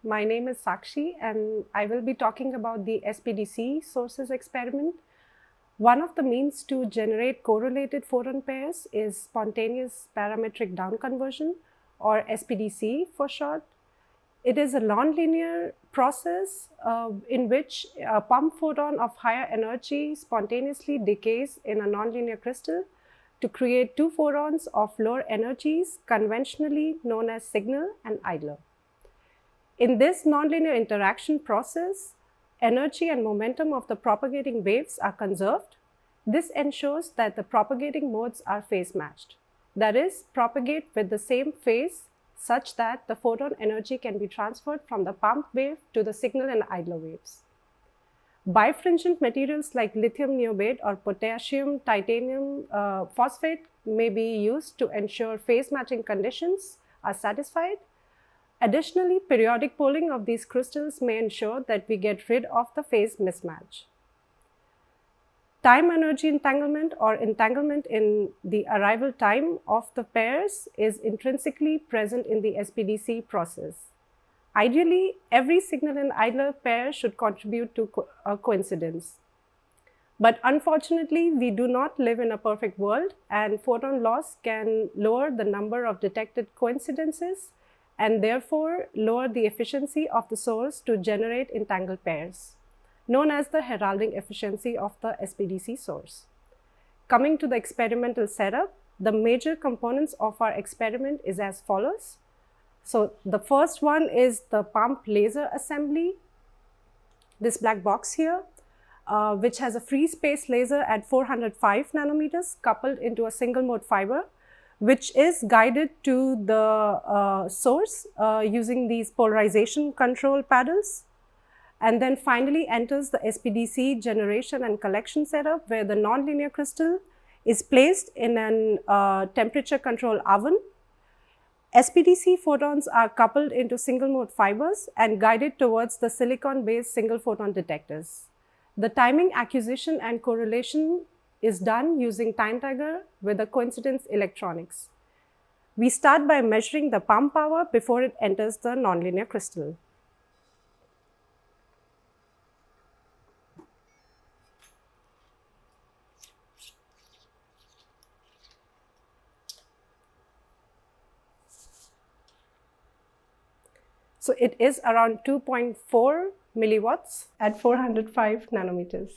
My name is Sakshi and I will be talking about the SPDC sources experiment. One of the means to generate correlated photon pairs is spontaneous parametric down conversion, or SPDC for short. It is a nonlinear process in which a pump photon of higher energy spontaneously decays in a nonlinear crystal to create two photons of lower energies, conventionally known as signal and idler. In this nonlinear interaction process, energy and momentum of the propagating waves are conserved. This ensures that the propagating modes are phase matched. That is, propagate with the same phase such that the photon energy can be transferred from the pump wave to the signal and idler waves. Bifringent materials like lithium niobate or potassium titanium phosphate may be used to ensure phase matching conditions are satisfied. Additionally, periodic polling of these crystals may ensure that we get rid of the phase mismatch. Time energy entanglement, or entanglement in the arrival time of the pairs, is intrinsically present in the SPDC process. Ideally, every signal and idler pair should contribute to a coincidence. But unfortunately, we do not live in a perfect world, and photon loss can lower the number of detected coincidences and therefore lower the efficiency of the source to generate entangled pairs, known as the heralding efficiency of the SPDC source. Coming to the experimental setup, the major components of our experiment is as follows. So the first one is the pump laser assembly, this black box here, which has a free space laser at 405 nanometers coupled into a single mode fiber, which is guided to the source using these polarization control paddles, and then finally enters the SPDC generation and collection setup, where the nonlinear crystal is placed in an temperature control oven. SPDC photons are coupled into single mode fibers and guided towards the silicon based single photon detectors. The timing acquisition and correlation is done using time tagger with the coincidence electronics. We start by measuring the pump power before it enters the nonlinear crystal. So it is around 2.4 milliwatts at 405 nanometers.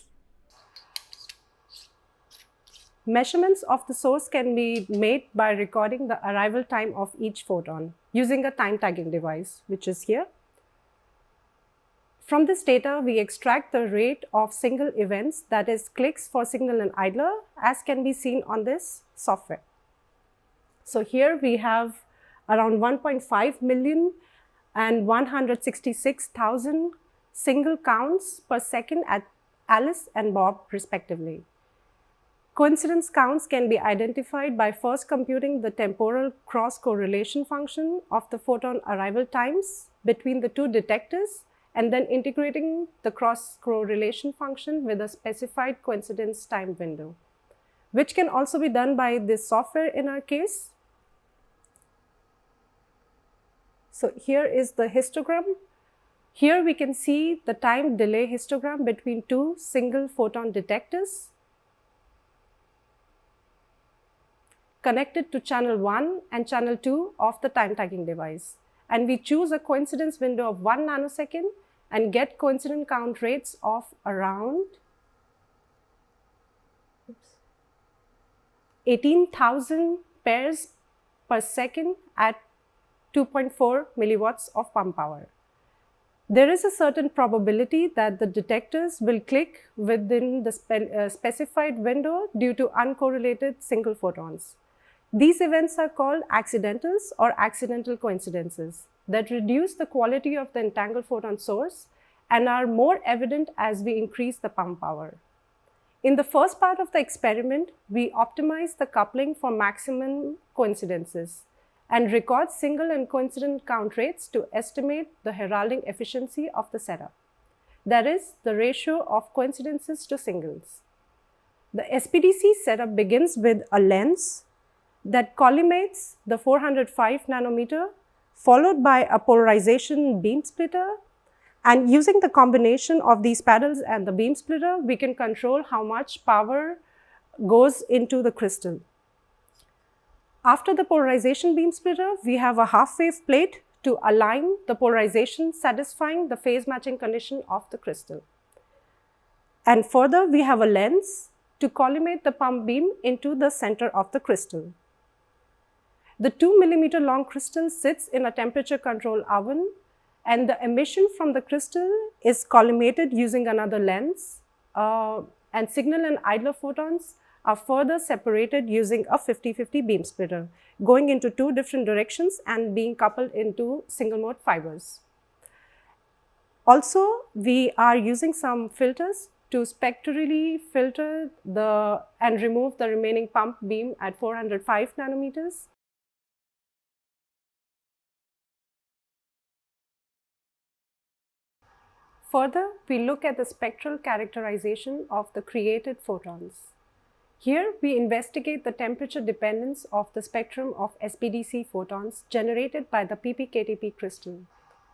Measurements of the source can be made by recording the arrival time of each photon using a time tagging device, which is here. From this data, we extract the rate of single events, that is clicks for signal and idler, as can be seen on this software. So here we have around 1.5 million and 166,000 single counts per second at Alice and Bob respectively. Coincidence counts can be identified by first computing the temporal cross-correlation function of the photon arrival times between the two detectors and then integrating the cross-correlation function with a specified coincidence time window, which can also be done by this software in our case. So here is the histogram. Here we can see the time delay histogram between two single photon detectors connected to channel 1 and channel 2 of the time tagging device. And we choose a coincidence window of 1 nanosecond and get coincident count rates of around 18,000 pairs per second at 2.4 milliwatts of pump power. There is a certain probability that the detectors will click within the specified window due to uncorrelated single photons. These events are called accidentals or accidental coincidences that reduce the quality of the entangled photon source and are more evident as we increase the pump power. In the first part of the experiment, we optimize the coupling for maximum coincidences and record single and coincident count rates to estimate the heralding efficiency of the setup. That is, the ratio of coincidences to singles. The SPDC setup begins with a lens that collimates the 405 nanometer followed by a polarization beam splitter. And using the combination of these paddles and the beam splitter, we can control how much power goes into the crystal. After the polarization beam splitter, we have a half-wave plate to align the polarization, satisfying the phase matching condition of the crystal. And further, we have a lens to collimate the pump beam into the center of the crystal. The 2 millimeter long crystal sits in a temperature control oven, and the emission from the crystal is collimated using another lens, and signal and idler photons are further separated using a 50-50 beam splitter, going into 2 different directions and being coupled into single mode fibers. Also, we are using some filters to spectrally filter and remove the remaining pump beam at 405 nanometers. Further, we look at the spectral characterization of the created photons. Here, we investigate the temperature dependence of the spectrum of SPDC photons generated by the PPKTP crystal.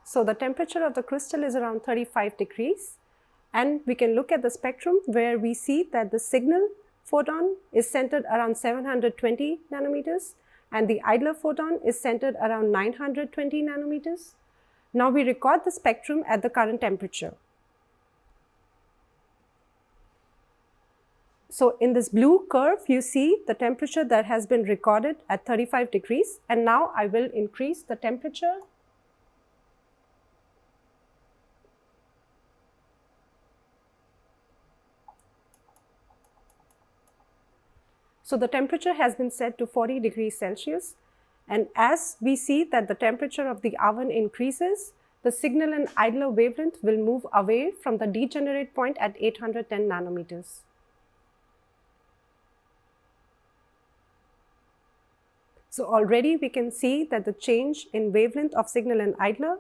So, the temperature of the crystal is around 35 degrees, and we can look at the spectrum where we see that the signal photon is centered around 720 nanometers, and the idler photon is centered around 920 nanometers. Now, we record the spectrum at the current temperature. So, in this blue curve, you see the temperature that has been recorded at 35 degrees, and now I will increase the temperature. So, the temperature has been set to 40 degrees Celsius, and as we see that the temperature of the oven increases, the signal and idler wavelength will move away from the degenerate point at 810 nanometers. So, already we can see that the change in wavelength of signal and idler,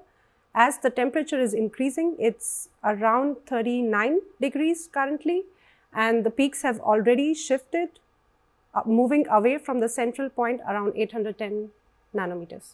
as the temperature is increasing, it's around 39 degrees currently, and the peaks have already shifted, moving away from the central point around 810 nanometers.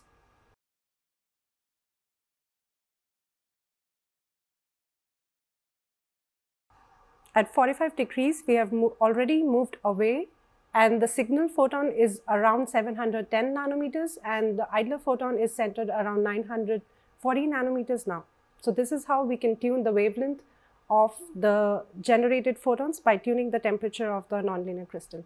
At 45 degrees, we have already moved away, and the signal photon is around 710 nanometers, and the idler photon is centered around 940 nanometers now. So, this is how we can tune the wavelength of the generated photons by tuning the temperature of the nonlinear crystal.